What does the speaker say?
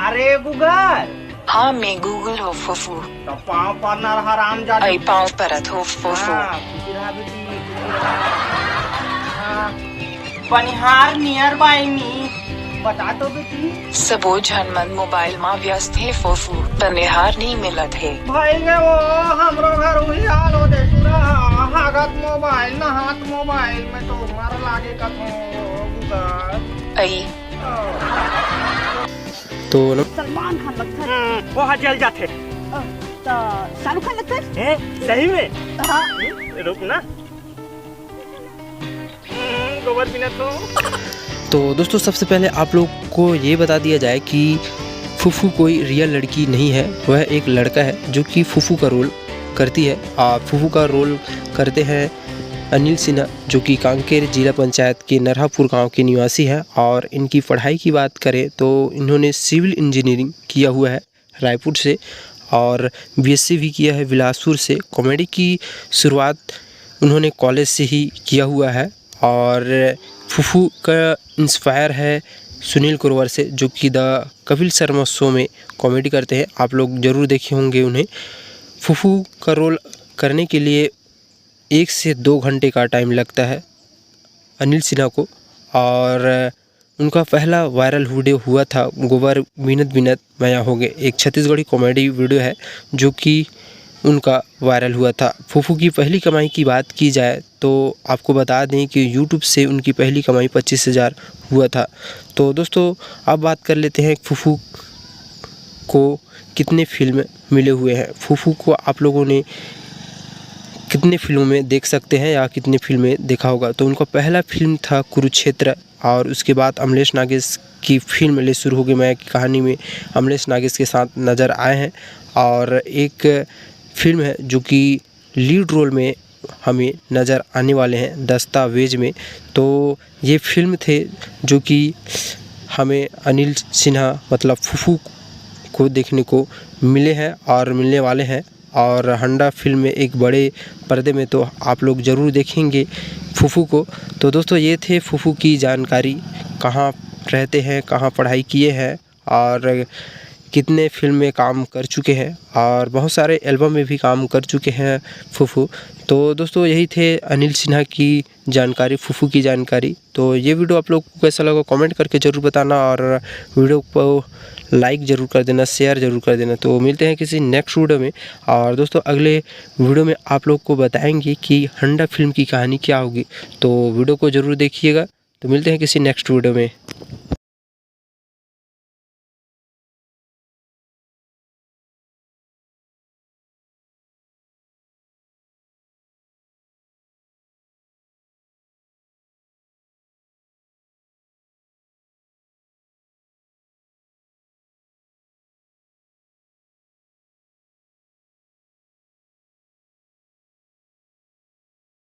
अरे गूगल। हाँ मैं गूगल हो फूफू। तो पाँव पर न हराम जाती। आई पाँव परत हो फूफू। खुशी रहा बेटी, खुशी रहा। बनिहार नियर बाई मी बता दो बेटी। सबो झन मन मोबाइल में व्यस्त है फूफू, बनिहार नहीं मिलत है। भाई गे वो हमरो घर वही हाल हो दे रहा, हागत मोबाइल न हाथ मोबाइल में तो मर लागे कथो गूगल। आई तो सलमान खान लगता है। वो जल जाते। तो शाहरुख खान लगता है। सही में? हाँ। रुक ना, गोबर बिना तो दोस्तों सबसे पहले आप लोग को ये बता दिया जाए कि फूफू कोई रियल लड़की नहीं है, वह एक लड़का है जो कि फूफू का रोल करती है। फूफू का रोल करते हैं अनिल सिन्हा, जो कि कांकेर जिला पंचायत के नरहापुर गांव के निवासी है। और इनकी पढ़ाई की बात करें तो इन्होंने सिविल इंजीनियरिंग किया हुआ है रायपुर से, और बीएससी भी किया है बिलासपुर से। कॉमेडी की शुरुआत उन्होंने कॉलेज से ही किया हुआ है। और फूफू का इंस्पायर है सुनील ग्रोवर से, जो कि द कपिल शर्मा शो में कॉमेडी करते हैं। आप लोग ज़रूर देखे होंगे उन्हें। फूफू का रोल करने के लिए 1 से 2 घंटे का टाइम लगता है अनिल सिन्हा को। और उनका पहला वायरल वीडियो हुआ था गोबर बिनत बिनत माया हो गए, एक छत्तीसगढ़ी कॉमेडी वीडियो है जो कि उनका वायरल हुआ था। फूफू की पहली कमाई की बात की जाए तो आपको बता दें कि यूट्यूब से उनकी पहली कमाई 25,000 हुआ था। तो दोस्तों अब बात कर लेते हैं फूफू को कितने फिल्म मिले हुए हैं। फूफू को आप लोगों ने कितने फिल्मों में देख सकते हैं या कितने फिल्में देखा होगा। तो उनका पहला फिल्म था कुरुक्षेत्र, और उसके बाद अमलेश नागेश की फिल्म ले शुरू हो गई माया की कहानी में अमलेश नागेश के साथ नज़र आए हैं। और एक फिल्म है जो कि लीड रोल में हमें नज़र आने वाले हैं दस्तावेज में। तो ये फिल्म थे जो कि हमें अनिल सिन्हा मतलब फूफू को देखने को मिले हैं और मिलने वाले हैं। और हंडा फिल्म में एक बड़े पर्दे में तो आप लोग ज़रूर देखेंगे फूफू को। तो दोस्तों ये थे फूफू की जानकारी, कहाँ रहते हैं, कहाँ पढ़ाई किए हैं और कितने फिल्म में काम कर चुके हैं, और बहुत सारे एल्बम में भी काम कर चुके हैं फूफू। तो दोस्तों यही थे अनिल सिन्हा की जानकारी, फूफू की जानकारी। तो ये वीडियो आप लोग को कैसा लगा कमेंट करके ज़रूर बताना, और वीडियो को लाइक ज़रूर कर देना, शेयर ज़रूर कर देना। तो मिलते हैं किसी नेक्स्ट वीडियो में। और दोस्तों अगले वीडियो में आप लोग को बताएंगे कि हंडा फिल्म की कहानी क्या होगी, तो वीडियो को ज़रूर देखिएगा। तो मिलते हैं किसी नेक्स्ट वीडियो में।